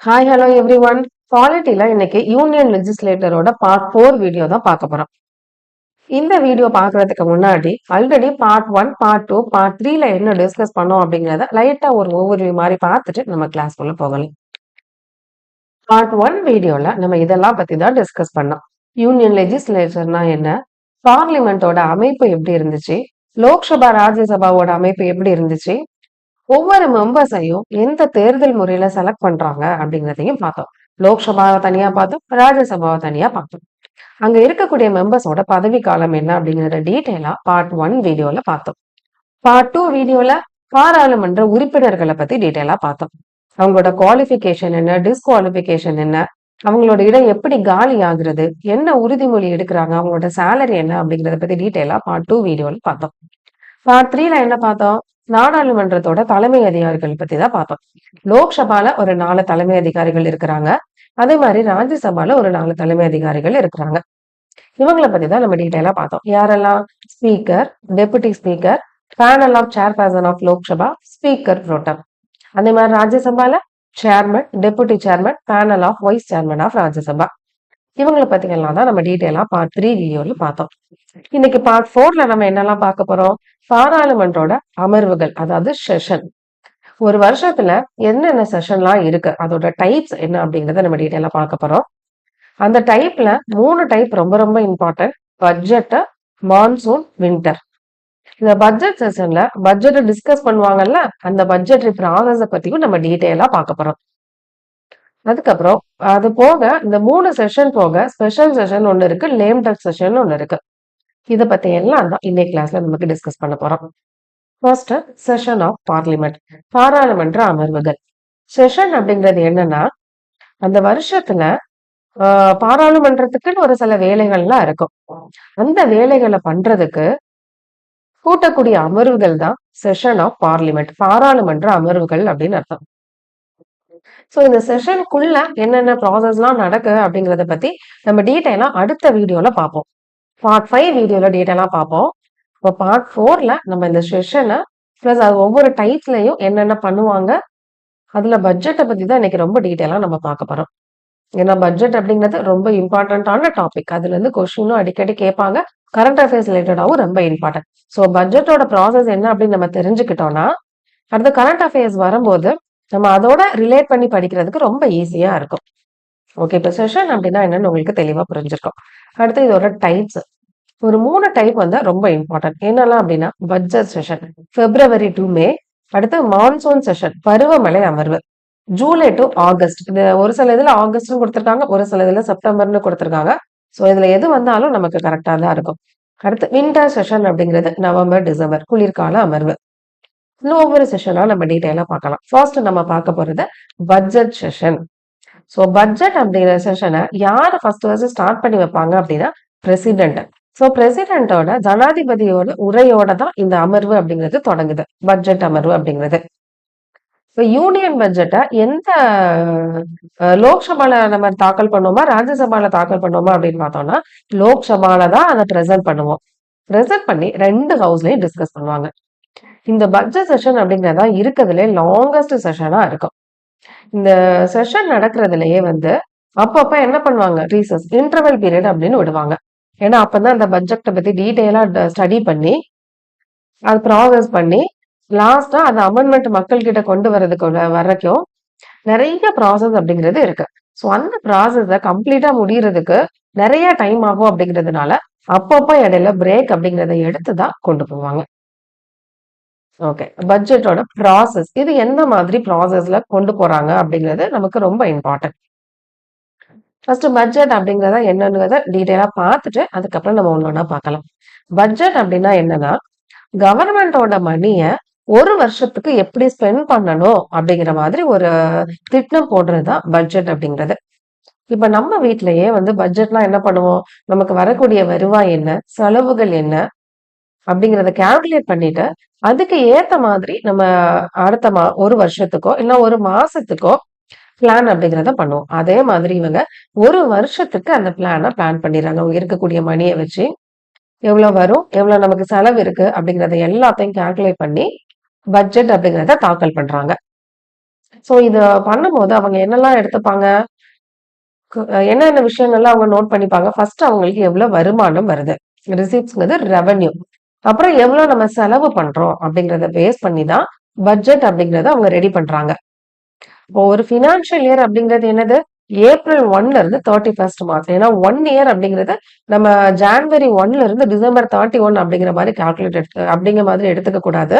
Hi hello everyone. பாலிட்டில இன்னைக்கு union லெஜிஸ்லேட்டரோட part 4 video தான் பார்க்க போறோம். இந்த வீடியோ பார்க்கறதுக்கு முன்னாடி ஆல்ரெடி பார்ட் 1, பார்ட் 2, பார்ட் 3ல என்ன டிஸ்கஸ் பண்ணோம் அப்படிங்கிறத லைட்டா ஒரு ஓவர்வியூ மாதிரி பார்த்துட்டு நம்ம கிளாஸ்க்குள்ள போகலாம். பார்ட் 1 வீடியோல நம்ம இதெல்லாம் பத்தி தான் டிஸ்கஸ் பண்ணோம். யூனியன் லெஜிஸ்லேச்சர்னா என்ன, பார்லிமெண்டோட அமைப்பு எப்படி இருந்துச்சு, லோக்சபா ராஜ்யசபாவோட அமைப்பு எப்படி இருந்துச்சு, ஒவ்வொரு மெம்பர்ஸையும் எந்த தேர்தல் முறையில செலக்ட் பண்றாங்க அப்படிங்கிறதையும் பார்த்தோம். லோக்சபாவை தனியா பார்த்தோம், ராஜ்யசபாவை தனியா பார்த்தோம். அங்க இருக்கக்கூடிய மெம்பர்ஸோட பதவி காலம் என்ன அப்படிங்கறத டீடைலா பார்ட் 1 வீடியோல பார்த்தோம். பார்ட் 2 வீடியோல பாராளுமன்ற உறுப்பினர்களை பத்தி டீடைலா பார்த்தோம். அவங்களோட குவாலிபிகேஷன் என்ன, டிஸ்குவாலிபிகேஷன் என்ன, அவங்களோட இடம் எப்படி காலி ஆகுறது, என்ன உறுதிமொழி எடுக்கிறாங்க, அவங்களோட சேலரி என்ன அப்படிங்கறத பத்தி டீடைலா பார்ட் 2 வீடியோல பார்த்தோம். பார்ட் 3ல என்ன பார்த்தோம், நாடாளுமன்றத்தோட தலைமை அதிகாரிகள் பத்தி தான் பார்த்தோம். லோக்சபால ஒரு 4 தலைமை அதிகாரிகள் இருக்கிறாங்க. அதே மாதிரி ராஜ்யசபால ஒரு 4 தலைமை அதிகாரிகள் இருக்கிறாங்க. இவங்களை பத்தி தான் நம்ம டீடைலா பார்த்தோம். யாரெல்லாம், speaker, deputy speaker, panel of chairperson of Lok Sabha, speaker pro tem. அதே மாதிரி ராஜ்யசபால chairman, deputy chairman, panel of vice chairman of Rajya Sabha. இவங்களை பத்தி எல்லாம் தான் நம்ம டீடைலா பார்ட் 3 வீடியோல பார்த்தோம். இன்னைக்கு பார்ட் 4ல நம்ம என்னெல்லாம் பார்க்க போறோம், பாராளுமன்றோட அமர்வுகள், அதாவது செஷன். ஒரு வருஷத்துல என்னென்ன செஷன்லாம் இருக்கு, அதோட டைப்ஸ் என்ன அப்படிங்கறத நம்ம டீடைலா பார்க்க போறோம். அந்த டைப்ல 3 டைப் ரொம்ப ரொம்ப இம்பார்ட்டன்ட். Budget, monsoon, winter. இந்த பட்ஜெட் செஷன்ல பட்ஜெட் டிஸ்கஸ் பண்ணுவாங்கல்ல, அந்த பட்ஜெட்டரி ப்ராசஸ பத்தியும் நம்ம டீடைலா பார்க்க போறோம். அதுக்கப்புறம் அது போக இந்த 3 செஷன் போக ஸ்பெஷல் செஷன் ஒண்ணு இருக்கு, லேம் டக் செஷன் ஒண்ணு இருக்கு. இத பத்தி எல்லாம் தான் இன்னைக்கு கிளாஸ்ல நமக்கு டிஸ்கஸ் பண்ண போறோம். ஃபர்ஸ்ட் செஷன் ஆஃப் பார்லிமெண்ட், பாராளுமன்ற அமர்வுகள். செஷன் அப்படிங்கிறது என்னன்னா, அந்த வருஷத்துல பாராளுமன்றத்துக்குன்னு ஒரு சில வேலைகள்லாம் இருக்கும். அந்த வேலைகளை பண்றதுக்கு கூட்டக்கூடிய அமர்வுகள் தான் செஷன் ஆஃப் பார்லிமெண்ட், பாராளுமன்ற அமர்வுகள் அப்படின்னு அர்த்தம். சோ இந்த செஷனுக்குள்ள என்னென்ன ப்ராசஸ்லாம் நடக்கு அப்படிங்கறத பத்தி நம்ம டீடைலா அடுத்த வீடியோல பார்ப்போம். பார்ட் 5 வீடியோல டீடைலா பார்ப்போம். இப்போ பார்ட் 4ல நம்ம இந்த செஷனை பிளஸ் அது ஒவ்வொரு டைப்லயும் என்னென்ன பண்ணுவாங்க, அதுல பட்ஜெட்டை பத்தி தான் இன்னைக்கு ரொம்ப டீடைலா நம்ம பார்க்க போறோம். ஏன்னா பட்ஜெட் அப்படிங்கிறது ரொம்ப இம்பார்ட்டன்டான டாபிக். அதுல இருந்து கொஸ்டினும் அடிக்கடி கேட்பாங்க. கரண்ட் அஃபேர்ஸ் ரிலேட்டடாவும் ரொம்ப இம்பார்ட்டன்ட். ஸோ பட்ஜெட்டோட ப்ராசஸ் என்ன அப்படின்னு நம்ம தெரிஞ்சுக்கிட்டோம்னா, அடுத்த கரண்ட் அஃபேர்ஸ் வரும்போது நம்ம அதோட ரிலேட் பண்ணி படிக்கிறதுக்கு ரொம்ப ஈஸியா இருக்கும். ஓகே, இப்போ செஷன் அப்படின்னா என்னன்னு உங்களுக்கு தெளிவா புரிஞ்சிருக்கும். அடுத்து இதோட டைப்ஸ். ஒரு 3 டைப் வந்து ரொம்ப இம்பார்ட்டன்ட். என்னெல்லாம் அப்படின்னா, budget session February to May, அடுத்து மான்சூன் செஷன் பருவமழை அமர்வு ஜூலை டு ஆகஸ்ட். இது ஒரு சில இதுல ஆகஸ்ட்னு கொடுத்திருக்காங்க, ஒரு சில இதுல செப்டம்பர்னு கொடுத்திருக்காங்க. ஸோ இதுல எது வந்தாலும் நமக்கு கரெக்டா தான் இருக்கும். அடுத்து வின்டர் செஷன் அப்படிங்கிறது நவம்பர் டிசம்பர், குளிர்கால அமர்வு. இன்னும் ஒவ்வொரு செஷனா நம்ம டீடைலா பார்க்கலாம். ஃபர்ஸ்ட் நம்ம பார்க்க போறது பட்ஜெட் செஷன். ஸோ பட்ஜெட் அப்படிங்கிற செஷனை யார் ஃபர்ஸ்ட் ஸ்டார்ட் பண்ணி வைப்பாங்க அப்படின்னா, பிரசிடென்ட். ஸோ பிரசிடென்ட்டோட ஜனாதிபதியோட உரையோட தான் இந்த அமர்வு அப்படிங்கிறது தொடங்குது, பட்ஜெட் அமர்வு அப்படிங்கிறது. இப்போ யூனியன் பட்ஜெட்டை எந்த லோக்சபால நம்ம தாக்கல் பண்ணுவோமா, ராஜ்யசபால தாக்கல் பண்ணுவோமா அப்படின்னு பார்த்தோம்னா, லோக்சபால தான் அதை பிரசன்ட் பண்ணுவோம். பிரசன்ட் பண்ணி 2 ஹவுஸ்லயும் டிஸ்கஸ் பண்ணுவாங்க. இந்த பட்ஜெட் செஷன் அப்படிங்கிறதா இருக்கிறதுலே லாங்கஸ்ட் செஷனா இருக்கும். இந்த செஷன் நடக்கிறதுலயே வந்து அப்பப்ப என்ன பண்ணுவாங்க, ரீசஸ் இன்டர்வல் பீரியட் அப்படின்னு விடுவாங்க. ஏன்னா அப்பதான் அந்த பட்ஜெட்டை பத்தி டீடைலா ஸ்டடி பண்ணி அது ப்ராசஸ் பண்ணி லாஸ்டா அந்த அமெண்ட்மெண்ட் மக்கள் கிட்ட கொண்டு வர்றதுக்கு வரைக்கும் நிறைய ப்ராசஸ் அப்படிங்கிறது இருக்கு. ஸோ அந்த ப்ராசஸ கம்ப்ளீட்டா முடியறதுக்கு நிறைய டைம் ஆகும் அப்படிங்கிறதுனால அப்பப்ப இடையில பிரேக் அப்படிங்கிறத எடுத்துதான் கொண்டு போவாங்க. ஓகே, பட்ஜெட்டோட ப்ராசஸ் இது எந்த மாதிரி ப்ராசஸ்ல கொண்டு போறாங்க அப்படிங்கிறது நமக்கு ரொம்ப இம்பார்ட்டன்ட். ஃபர்ஸ்ட் பட்ஜெட் அப்படிங்கிறத என்னன்றத டீடைலா பார்த்துட்டு அதுக்கப்புறம் நம்ம ஒன்னொன்னா பார்க்கலாம். பட்ஜெட் அப்படின்னா என்னன்னா, கவர்மெண்டோட மணிய ஒரு வருஷத்துக்கு எப்படி ஸ்பெண்ட் பண்ணணும் அப்படிங்கிற மாதிரி ஒரு திட்டம் போடுறதுதான் பட்ஜெட் அப்படிங்கிறது. இப்ப நம்ம வீட்லயே வந்து பட்ஜெட்னா என்ன பண்ணுவோம், நமக்கு வரக்கூடிய வருவாய் என்ன, செலவுகள் என்ன அப்படிங்கறத கால்குலேட் பண்ணிட்டு அதுக்கு ஏத்த மாதிரி நம்ம அடுத்த ஒரு வருஷத்துக்கோ இல்ல ஒரு மாசத்துக்கோ பிளான் அப்படிங்கிறத பண்ணுவோம். அதே மாதிரி இவங்க ஒரு வருஷத்துக்கு அந்த பிளான் பண்ணிடுறாங்க. அவங்க இருக்கக்கூடிய மணியை வச்சு எவ்வளவு வரும், எவ்வளவு நமக்கு செலவு இருக்கு அப்படிங்கறத எல்லாத்தையும் கால்குலேட் பண்ணி பட்ஜெட் அப்படிங்கறத தாக்கல் பண்றாங்க. சோ இது பண்ணும்போது அவங்க என்னெல்லாம் எடுத்துப்பாங்க, என்னென்ன விஷயங்கள்லாம் அவங்க நோட் பண்ணிப்பாங்க. ஃபர்ஸ்ட் அவங்களுக்கு எவ்வளவு வருமானம் வருது, ரிசீப்ட்ஸ்ங்கிறது ரெவென்யூ. அப்புறம் எவ்வளவு நம்ம செலவு பண்றோம் அப்படிங்கறத பேஸ் பண்ணி தான் பட்ஜெட் அப்படிங்கறத அவங்க ரெடி பண்றாங்க. இப்போ ஒரு ஃபினான்ஷியல் இயர் அப்படிங்கிறது என்னது, ஏப்ரல் 1ல இருந்து 31 மார்ச். ஏன்னா 1 இயர் அப்படிங்கிறது நம்ம ஜான்வரி 1ல இருந்து டிசம்பர் 31 அப்படிங்கிற மாதிரி அப்படிங்கிற மாதிரி எடுத்துக்க கூடாது.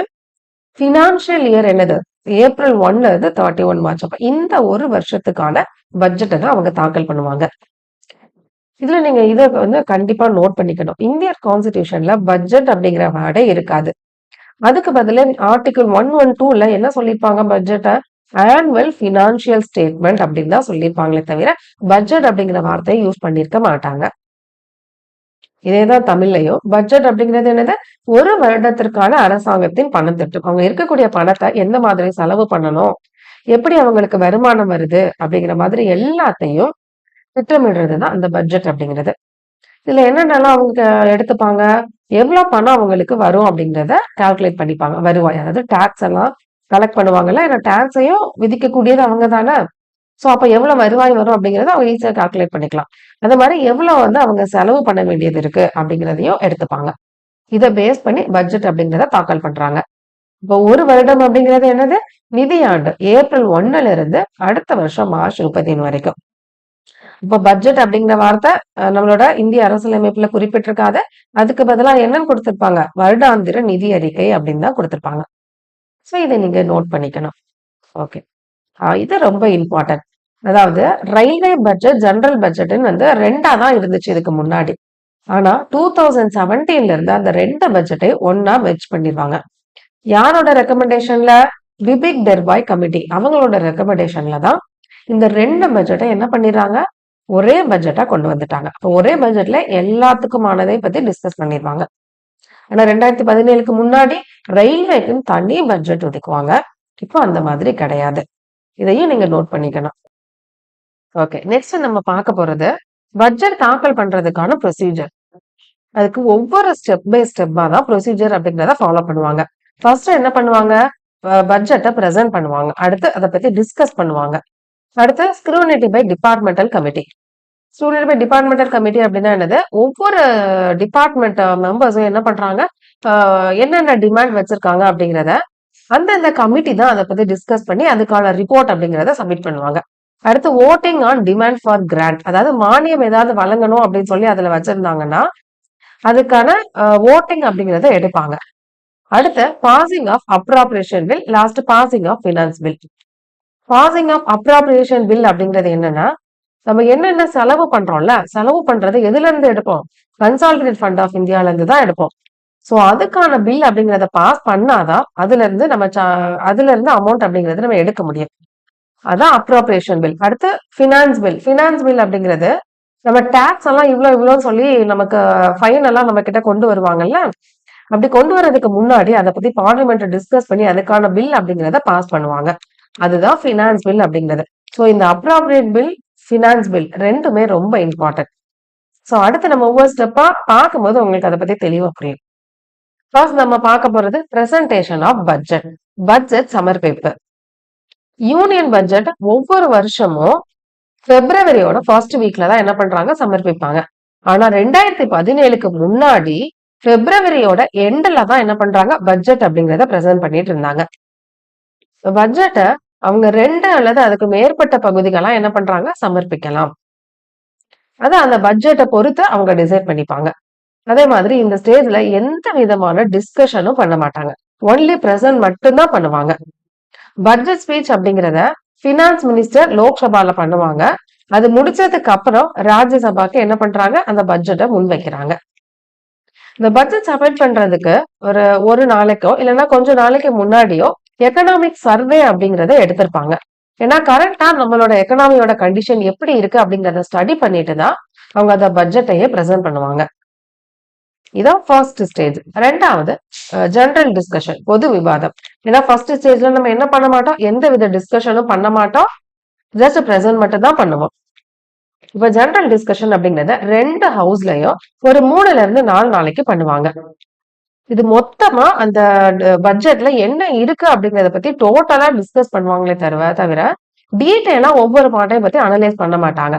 ஃபினான்ஷியல் இயர் என்னது, ஏப்ரல் 1ல இருந்து 31 மார்ச். அப்ப இந்த ஒரு வருஷத்துக்கான பட்ஜெட்டை தான் அவங்க தாக்கல் பண்ணுவாங்க. இதுல நீங்க இத வந்து கண்டிப்பா நோட் பண்ணிக்கணும். இந்தியன் கான்ஸ்டிடியூஷன்ல பட்ஜெட் அப்படிங்கிற வேர்டே இருக்காது. அதுக்கு பதிலா ஆர்டிகிள் 112ல என்ன சொல்லியிருப்பாங்க, பட்ஜெட்ட ஆனுவல் பினான்சியல் ஸ்டேட்மெண்ட் அப்படின்னு தான் சொல்லியிருப்பாங்களே தவிர பட்ஜெட் அப்படிங்கிற வார்த்தையை யூஸ் பண்ணிருக்க மாட்டாங்க. இதேதான் தமிழ்லயும். பட்ஜெட் அப்படிங்கிறது என்னது, ஒரு வருடத்திற்கான அரசாங்கத்தின் பணத்திட்டம். அவங்க இருக்கக்கூடிய பணத்தை எந்த மாதிரி செலவு பண்ணணும், எப்படி அவங்களுக்கு வருமானம் வருது அப்படிங்கிற மாதிரி எல்லாத்தையும் திட்டமிடுறதுதான் அந்த பட்ஜெட் அப்படிங்கிறது. இதுல என்னென்னலாம் அவங்க எடுத்துப்பாங்க, எவ்வளவு பணம் அவங்களுக்கு வரும் அப்படிங்கிறத கால்குலேட் பண்ணிப்பாங்க. வருவாய், அதாவது டாக்ஸ் எல்லாம் கலெக்ட் பண்ணுவாங்கல்ல, ஏன்னா டாக்ஸையும் விதிக்கக்கூடியது அவங்க தானே. சோ அப்ப எவ்வளவு வருவாய் வரும் அப்படிங்கறத அவங்க ஈஸியா கால்குலேட் பண்ணிக்கலாம். அந்த மாதிரி எவ்வளவு வந்து அவங்க செலவு பண்ண வேண்டியது இருக்கு அப்படிங்கிறதையும் எடுத்துப்பாங்க. இதை பேஸ் பண்ணி பட்ஜெட் அப்படிங்கிறத தாக்கல் பண்றாங்க. இப்போ ஒரு வருடம் அப்படிங்கிறது என்னது, நிதியாண்டு ஏப்ரல் 1ல இருந்து அடுத்த வருஷம் மார்ச் 31 வரைக்கும். இப்ப பட்ஜெட் அப்படிங்கிற வார்த்தை நம்மளோட இந்திய அரசியலமைப்புல குறிப்பிட்டிருக்காது. அதுக்கு பதிலா என்னன்னு கொடுத்திருப்பாங்க, வருடாந்திர நிதி அறிக்கை அப்படின்னு தான் கொடுத்திருப்பாங்க. சோ இதை நீங்க நோட் பண்ணிக்கணும். ஓகே, இது ரொம்ப இம்பார்ட்டன்ட். அதாவது ரயில்வே பட்ஜெட், ஜெனரல் பட்ஜெட்னு வந்து ரெண்டா தான் இருந்துச்சு இதுக்கு முன்னாடி. ஆனா 2017ல இருந்து அந்த ரெண்டு பட்ஜெட்டை ஒன்னா மெர்ஜ் பண்ணிடுவாங்க. யாரோட ரெக்கமெண்டேஷன்ல, பிபிக் டெர்பாய் கமிட்டி அவங்களோட ரெக்கமெண்டேஷன்ல தான் இந்த ரெண்டு பட்ஜெட்டை என்ன பண்ணிடுறாங்க, ஒரே பட்ஜெட்டா கொண்டு வந்துட்டாங்க. அப்போ ஒரே பட்ஜெட்ல எல்லாத்துக்குமானதை பத்தி டிஸ்கஸ் பண்ணிடுவாங்க. ஆனா 2017க்கு முன்னாடி ரயில்வேக்குன்னு தனி பட்ஜெட் ஒதுக்குவாங்க. இப்போ அந்த மாதிரி கிடையாது. இதையும் நீங்க நோட் பண்ணிக்கணும். ஓகே, நெக்ஸ்ட் நம்ம பார்க்க போறது பட்ஜெட் தாக்கல் பண்றதுக்கான ப்ரொசீஜர். அதுக்கு ஒவ்வொரு ஸ்டெப் பை ஸ்டெப்பா தான் ப்ரொசீஜர் அப்படிங்கிறத ஃபாலோ பண்ணுவாங்க. ஃபர்ஸ்ட் என்ன பண்ணுவாங்க, பட்ஜெட்டை பிரசன்ட் பண்ணுவாங்க. அடுத்து அதை பத்தி டிஸ்கஸ் பண்ணுவாங்க. அடுத்து scrutiny by departmental committee. Scrutiny by departmental committee அப்படின்னா என்னது, ஒவ்வொரு டிபார்ட்மெண்ட் மெம்பர்ஸும் என்ன பண்றாங்க, என்னென்ன டிமாண்ட் வச்சிருக்காங்க அப்படிங்கிறத அந்தந்த கமிட்டி தான் அதை பத்தி டிஸ்கஸ் பண்ணி அதுக்கான ரிப்போர்ட் அப்படிங்கிறத சப்மிட் பண்ணுவாங்க. அடுத்து voting on demand for grant, அதாவது மானியம் ஏதாவது வழங்கணும் அப்படின்னு சொல்லி அதுல வச்சிருந்தாங்கன்னா அதுக்கான ஓட்டிங் அப்படிங்கறத எடுப்பாங்க. அடுத்து passing of appropriation bill, last passing of finance bill. Passing of appropriation bill அப்படிங்கிறது என்னன்னா, நம்ம என்னென்ன செலவு பண்றோம்ல, செலவு பண்றது எதுல இருந்து எடுப்போம், கன்சாலிடேட் ஃபண்ட் ஆஃப் இந்தியால இருந்து தான் எடுப்போம். சோ அதுக்கான பில் அப்படிங்கறத பாஸ் பண்ணாதான் அதுல இருந்து நம்ம அமௌண்ட் அப்படிங்கறது நம்ம எடுக்க முடியும். அதான் அப்ராப்ரியேஷன் பில். அடுத்து பினான்ஸ் பில். பினான்ஸ் பில் அப்படிங்கிறது நம்ம டாக்ஸ் எல்லாம் இவ்வளவுன்னு சொல்லி நமக்கு ஃபைன் எல்லாம் நம்ம கிட்ட கொண்டு வருவாங்கல்ல, அப்படி கொண்டு வர்றதுக்கு முன்னாடி அதை பத்தி பார்லிமெண்ட் டிஸ்கஸ் பண்ணி அதுக்கான பில் அப்படிங்கிறத பாஸ் பண்ணுவாங்க. அதுதான் பினான்ஸ் பில் அப்படிங்கிறது. சோ இந்த அப்ராப்ரியேட் பில், பினான்ஸ் பில் ரெண்டுமே ரொம்ப இம்பார்ட்டன்ட். சோ அடுத்து நம்ம ஒவ்வொரு ஸ்டெப்பா பார்க்கும்போது உங்களுக்கு அதை பத்தி தெளிவா புரியும். ஃபர்ஸ்ட் நம்ம பார்க்க போறது பிரசன்டேஷன் ஆஃப் பட்ஜெட். பட்ஜெட் சமர்ப்பிப்பு. யூனியன் பட்ஜெட் ஒவ்வொரு வருஷமும் பிப்ரவரியோட ஃபர்ஸ்ட் வீக்ல தான் என்ன பண்றாங்க, சமர்ப்பிப்பாங்க. ஆனா 2017க்கு முன்னாடி பிப்ரவரியோட எண்ட்ல தான் என்ன பண்றாங்க, பட்ஜெட் அப்படிங்கறத பிரசன்ட் பண்ணிட்டு இருந்தாங்க. பட்ஜெட்டை அவங்க 2 அல்லது அதுக்கு மேற்பட்ட பகுதிகளா என்ன பண்றாங்க, சமர்ப்பிக்கலாம். அது அந்த பட்ஜெட்டை பொறுத்து அவங்க டிசைட் பண்ணிப்பாங்க. அதே மாதிரி இந்த ஸ்டேஜ்ல எந்த விதமான டிஸ்கஷனும் பண்ண மாட்டாங்க. ஒன்லி பிரசன்ட் மட்டும்தான் பண்ணுவாங்க. பட்ஜெட் ஸ்பீச் அப்படிங்கிறத பினான்ஸ் மினிஸ்டர் லோக்சபால பண்ணுவாங்க. அது முடிச்சதுக்கு அப்புறம் ராஜ்யசபாக்கு என்ன பண்றாங்க, அந்த பட்ஜெட்டை முன்வைக்கிறாங்க. இந்த பட்ஜெட் சப்மிட் பண்றதுக்கு ஒரு நாளைக்கோ இல்லைன்னா கொஞ்ச நாளைக்கு முன்னாடியோ எக்கனாமிக் சர்வே அப்படிங்கறத எடுத்திருப்பாங்க. ஏன்னா கரண்டா நம்மளோட எக்கனாமியோட கண்டிஷன் எப்படி இருக்கு அப்படிங்கறத ஸ்டடி பண்ணிட்டு தான் அவங்க அந்த பட்ஜெட்டையே பிரசன்ட் பண்ணுவாங்க. இதான் ஃபர்ஸ்ட் ஸ்டேஜ். ரெண்டாவது ஜெனரல் டிஸ்கஷன், பொது விவாதம். ஏன்னா ஃபர்ஸ்ட் ஸ்டேஜ்ல நம்ம என்ன பண்ண மாட்டோம், எந்த வித டிஸ்கஷனும் பண்ண மாட்டோம், ஜஸ்ட் பிரசன்ட் மட்டும் தான் பண்ணுவோம். இப்ப ஜெனரல் டிஸ்கஷன் அப்படிங்கறத 2 ஹவுஸ்லயும் ஒரு 3ல இருந்து 4 நாளைக்கு பண்ணுவாங்க. இது மொத்தமா அந்த பட்ஜெட்ல என்ன இருக்கு அப்படிங்கிறத பத்தி டோட்டலா டிஸ்கஸ் பண்ணுவாங்களே தவிர டீட்டெயிலா ஒவ்வொரு பார்ட்டையும் பத்தி அனலைஸ் பண்ண மாட்டாங்க.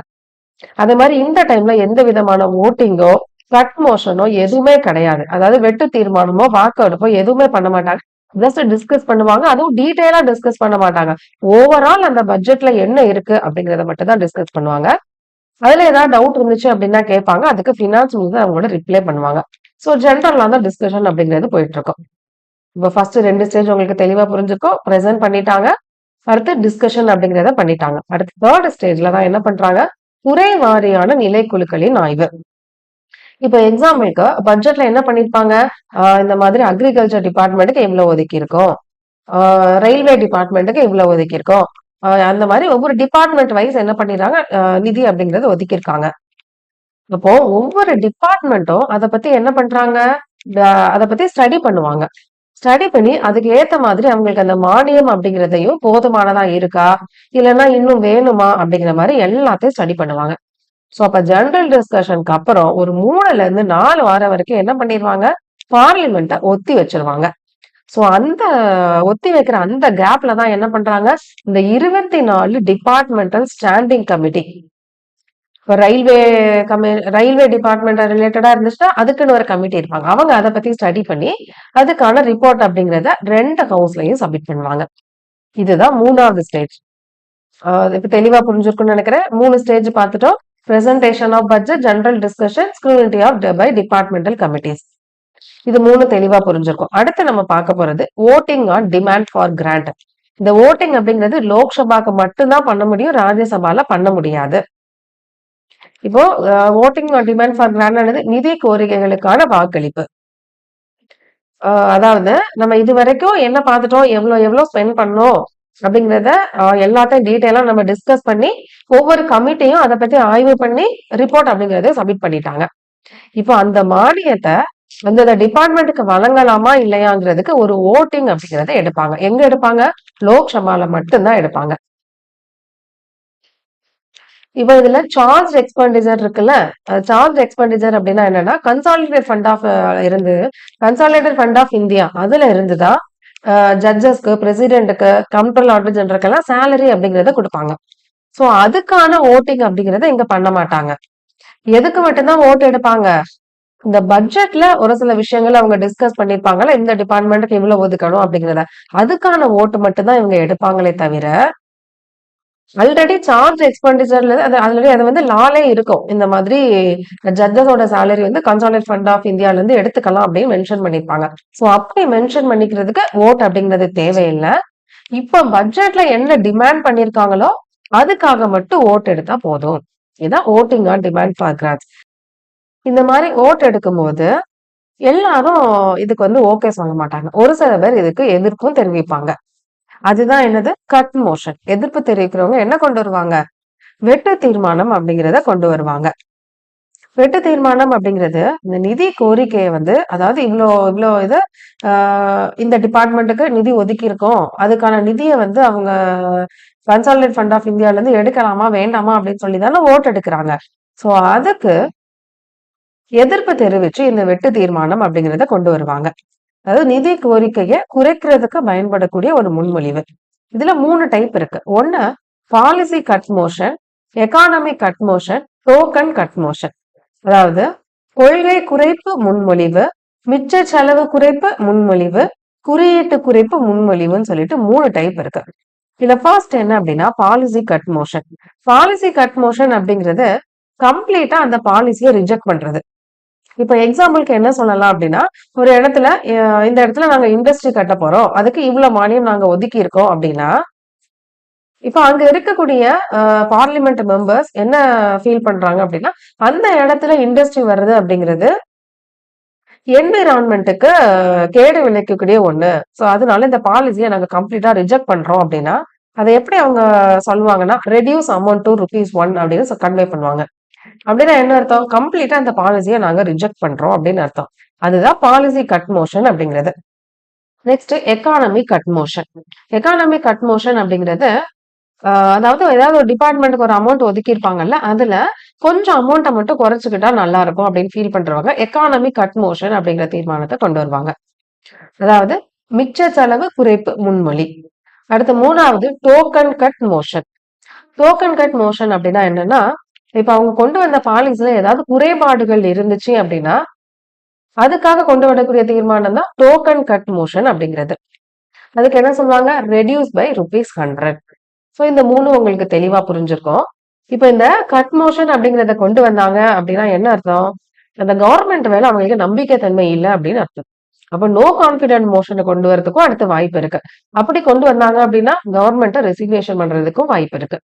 அதே மாதிரி இந்த டைம்ல எந்த விதமான ஓட்டிங்கோ கட் மோஷனோ எதுவுமே கிடையாது. அதாவது வெட்டு தீர்மானமோ வாக்கெடுப்போ எதுவுமே பண்ண மாட்டாங்க. ஜஸ்ட் டிஸ்கஸ் பண்ணுவாங்க. அதுவும் டீட்டெயிலா டிஸ்கஸ் பண்ண மாட்டாங்க. ஓவரால் அந்த பட்ஜெட்ல என்ன இருக்கு அப்படிங்கறத மட்டும் தான் டிஸ்கஸ் பண்ணுவாங்க. அதுல ஏதாவது டவுட் இருந்துச்சு அப்படின்னா கேட்பாங்க. அதுக்கு பினான்ஸ் மினிஸ்டர் அவங்களோட ரிப்ளை பண்ணுவாங்க. சோ ஜென்ரலா தான் டிஸ்கஷன் அப்படிங்கிறது போயிட்டு இருக்கும். இப்ப ஃபர்ஸ்ட் 2 ஸ்டேஜ் உங்களுக்கு தெளிவா புரிஞ்சிருக்கும். பிரசன்ட் பண்ணிட்டாங்க. அடுத்து டிஸ்கஷன் அப்படிங்கிறத பண்ணிட்டாங்க. அடுத்து 3rd ஸ்டேஜ்ல தான் என்ன பண்றாங்க? துறை வாரியான நிலைக்குழுக்களின் ஆய்வு. இப்ப எக்ஸாம்பிளுக்கு பட்ஜெட்ல என்ன பண்ணிருப்பாங்க? இந்த மாதிரி அக்ரிகல்ச்சர் டிபார்ட்மெண்ட்டுக்கு இவ்வளவு ஒதுக்கி இருக்கோம். ரயில்வே டிபார்ட்மெண்ட்டுக்கு இவ்வளவு ஒதுக்கி இருக்கோம். அந்த மாதிரி ஒவ்வொரு டிபார்ட்மெண்ட் வைஸ் என்ன பண்ணிடுறாங்க? நிதி அப்படிங்கறது ஒதுக்கி இருக்காங்க. அப்போ ஒவ்வொரு டிபார்ட்மெண்ட்டும் அத பத்தி என்ன பண்றாங்க? அத பத்தி ஸ்டடி பண்ணுவாங்க. ஸ்டடி பண்ணி அதுக்கு ஏத்த மாதிரி அவங்களுக்கு அந்த மானியம் அப்படிங்கிறதையும் போதுமானதா இருக்கா? இல்லைன்னா இன்னும் வேணுமா? அப்படிங்கிற மாதிரி எல்லாத்தையும் ஸ்டடி பண்ணுவாங்க. சோ அப்ப ஜெனரல் டிஸ்கஷனுக்கு அப்புறம் ஒரு 3ல இருந்து 4 வாரம் வரைக்கும் என்ன பண்ணிடுவாங்க? பார்லிமெண்ட்ட ஒத்தி வச்சிருவாங்க. சோ அந்த ஒத்தி வைக்கிற அந்த கேப்ல தான் என்ன பண்றாங்க? இந்த 24 டிபார்ட்மெண்டல் ஸ்டாண்டிங் கமிட்டி இப்ப ரயில்வே டிபார்ட்மெண்ட் ரிலேட்டடா இருந்துச்சுன்னா அதுக்குன்னு ஒரு கமிட்டி இருப்பாங்க. அவங்க அதை பத்தி ஸ்டடி பண்ணி அதுக்கான ரிப்போர்ட் அப்படிங்கறத 2 ஹவுஸ்லயும் சப்மிட் பண்ணுவாங்க. இதுதான் 3வது ஸ்டேஜ். இப்ப தெளிவா புரிஞ்சிருக்கும்னு நினைக்கிறேன். 3 ஸ்டேஜ் பார்த்துட்டோம். Presentation of budget, general discussion, scrutiny of by departmental committees. இது 3 தெளிவா புரிஞ்சிருக்கும். அடுத்து நம்ம பார்க்க போறது voting on demand for grant. இந்த ஓட்டிங் அப்படிங்கிறது லோக்சபாக்கு மட்டும்தான் பண்ண முடியும், ராஜ்யசபால பண்ண முடியாது. இப்போ voting on demand for grant நிதி கோரிக்கைகளுக்கான வாக்களிப்பு. அதாவது நம்ம இது வரைக்கும் என்ன பார்த்துட்டோம், எவ்வளவு ஸ்பெண்ட் பண்ணோம் அப்படிங்கறத எல்லாத்தையும் டீட்டெயிலா நம்ம டிஸ்கஸ் பண்ணி ஒவ்வொரு கமிட்டியும் அதை பத்தி ஆய்வு பண்ணி ரிப்போர்ட் அப்படிங்கறத சப்மிட் பண்ணிட்டாங்க. இப்போ அந்த மானியத்தை அந்த டிபார்ட்மெண்ட்டுக்கு வழங்கலாமா இல்லையாங்கிறதுக்கு ஒரு ஓட்டிங் அப்படிங்கறத எடுப்பாங்க. எங்க எடுப்பாங்க? லோக்சபால மட்டும்தான் எடுப்பாங்க. இப்ப இதுல சார்ஜ் எக்ஸ்பெண்டிச்சர் இருக்குல்ல, சார்ஜ் எக்ஸ்பெண்டிச்சர் அப்படின்னா என்னன்னா கன்சாலிடேட் ஃபண்ட் ஆஃப் இருந்து கன்சாலிடேட் ஃபண்ட் ஆஃப் இந்தியா அதுல இருந்துதான் ஜட்ஜஸ்க்கு, பிரசிடென்ட்டுக்கு, கம்ப்ட்ரோல் ஆடிட்டர் ஜெனரலுக்கெல்லாம் சேலரி அப்படிங்கறத கொடுப்பாங்க. சோ அதுக்கான ஓட்டிங் அப்படிங்கறத இங்க பண்ண மாட்டாங்க. எதுக்கு மட்டும்தான் ஓட்டு எடுப்பாங்க? இந்த பட்ஜெட்ல ஒரு சில விஷயங்கள் அவங்க டிஸ்கஸ் பண்ணிருப்பாங்கல்ல, இந்த டிபார்ட்மெண்ட்டுக்கு இவ்வளவு ஒதுக்கணும் அப்படிங்கறத அதுக்கான ஓட்டு மட்டும் தான் இவங்க எடுப்பாங்களே தவிர ஆல்ரெடி சார்ஜ் எக்ஸ்பெண்டிச்சர்ல அது ஆல்ரெடி அது வந்து லாலே இருக்கும். இந்த மாதிரி ஜட்ஜஸோட சேலரி வந்து கன்சாலிடேட் ஃபண்ட் ஆஃப் இந்தியால இருந்து எடுத்துக்கலாம் அப்படின்னு மென்ஷன் பண்ணிருப்பாங்க. சோ அப்படி மென்ஷன் பண்ணிக்கிறதுக்கு ஓட் அப்படிங்கிறது தேவையில்லை. இப்ப பட்ஜெட்ல என்ன டிமாண்ட் பண்ணிருக்காங்களோ அதுக்காக மட்டும் ஓட் எடுத்தா போதும். இதான் voting on demand for grants. இந்த மாதிரி ஓட் எடுக்கும் போது எல்லாரும் இதுக்கு வந்து ஓகே சொல்ல மாட்டாங்க. ஒரு சில பேர் இதுக்கு எதிர்ப்பும் தெரிவிப்பாங்க. அதுதான் என்னது? Cut motion. எதிர்ப்பு தெரிவிக்கிறவங்க என்ன கொண்டு வருவாங்க? வெட்டு தீர்மானம் அப்படிங்கிறத கொண்டு வருவாங்க. வெட்டு தீர்மானம் அப்படிங்கிறது இந்த நிதி கோரிக்கையை வந்து அதாவது இவ்வளோ இது இந்த டிபார்ட்மெண்ட்டுக்கு நிதி ஒதுக்கி இருக்கோம், அதுக்கான நிதியை வந்து அவங்க கன்சாலிடேட் ஃபண்ட் ஆஃப் இந்தியால இருந்து எடுக்கலாமா வேண்டாமா அப்படின்னு சொல்லி தானே ஓட்டு எடுக்கிறாங்க. சோ அதுக்கு எதிர்ப்பு தெரிவிச்சு இந்த வெட்டு தீர்மானம் அப்படிங்கிறத கொண்டு வருவாங்க. அதாவது நிதி கோரிக்கையை குறைக்கிறதுக்கு பயன்படக்கூடிய ஒரு முன்மொழிவு. இதுல 3 டைப் இருக்கு. ஒண்ணு policy cut motion, economic cut motion, token cut motion. அதாவது கொள்கை குறைப்பு முன்மொழிவு, மிச்ச செலவு குறைப்பு முன்மொழிவு, குறியீட்டு குறைப்பு முன்மொழிவுன்னு சொல்லிட்டு 3 டைப் இருக்கு. இதுல ஃபர்ஸ்ட் என்ன அப்படின்னா policy cut motion. Policy cut motion அப்படிங்கிறது கம்ப்ளீட்டா அந்த பாலிசியை ரிஜெக்ட் பண்றது. இப்ப எக்ஸாம்பிளுக்கு என்ன சொல்லலாம் அப்படின்னா ஒரு இடத்துல இந்த இடத்துல நாங்க இண்டஸ்ட்ரி கட்ட போறோம், அதுக்கு இவ்வளவு மானியம் நாங்க ஒதுக்கி இருக்கோம் அப்படின்னா இப்ப அங்க இருக்கக்கூடிய பார்லிமெண்ட் மெம்பர்ஸ் என்ன ஃபீல் பண்றாங்க அப்படின்னா அந்த இடத்துல இண்டஸ்ட்ரி வருது அப்படிங்கிறது என்விரான்மெண்ட்டுக்கு கேடு விளைக்கக்கூடிய ஒண்ணு. சோ அதனால இந்த பாலிசியை நாங்க கம்ப்ளீட்டா ரிஜெக்ட் பண்றோம் அப்படின்னா அதை எப்படி அவங்க சொல்லுவாங்கன்னா ரெடியூஸ் அமௌண்ட் டு ₹1 அப்படின்னு கன்வே பண்ணுவாங்க. அப்படின்னா என்ன அர்த்தம்? கம்ப்ளீட்டா அந்த பாலிசியை நாங்க ரிஜெக்ட் பண்றோம் அப்படின்னு அர்த்தம். அதுதான் பாலிசி கட் மோஷன் அப்படிங்கிறது. Next economy cut motion. Economy cut motion அப்படிங்கிறது அதாவது ஏதாவது ஒரு டிபார்ட்மெண்ட்டுக்கு ஒரு அமௌண்ட் ஒதுக்கி இருப்பாங்கல்ல, அதுல கொஞ்சம் அமௌண்ட்டை மட்டும் குறைச்சுக்கிட்டா நல்லா இருக்கும் அப்படின்னு ஃபீல் பண்றவங்க எக்கானமி கட் மோஷன் அப்படிங்கிற தீர்மானத்தை கொண்டு வருவாங்க. அதாவது மிச்ச செலவு குறைப்பு முன்மொழி. அடுத்து 3வது token cut motion. Token cut motion அப்படின்னா என்னன்னா, இப்ப அவங்க கொண்டு வந்த பாலிசில ஏதாவது குறைபாடுகள் இருந்துச்சு அப்படின்னா அதுக்காக கொண்டு வரக்கூடிய தீர்மானம் தான் டோக்கன் கட் மோஷன் அப்படிங்கிறது. அதுக்கு என்ன சொல்லுவாங்க, ரெடியூஸ் பை ₹100. ஸோ இந்த 3 உங்களுக்கு தெளிவா புரிஞ்சிருக்கும். இப்ப இந்த கட் மோஷன் அப்படிங்கிறத கொண்டு வந்தாங்க அப்படின்னா என்ன அர்த்தம், அந்த கவர்மெண்ட் மேல அவங்களுக்கு நம்பிக்கை தன்மை இல்லை அப்படின்னு அர்த்தம். அப்ப நோ கான்பிடன்ட் மோஷனை கொண்டு வரதுக்கும் அடுத்த வாய்ப்பு இருக்கு. அப்படி கொண்டு வந்தாங்க அப்படின்னா கவர்மெண்ட்டை ரெசிக்னேஷன் பண்றதுக்கும் வாய்ப்பு இருக்கு.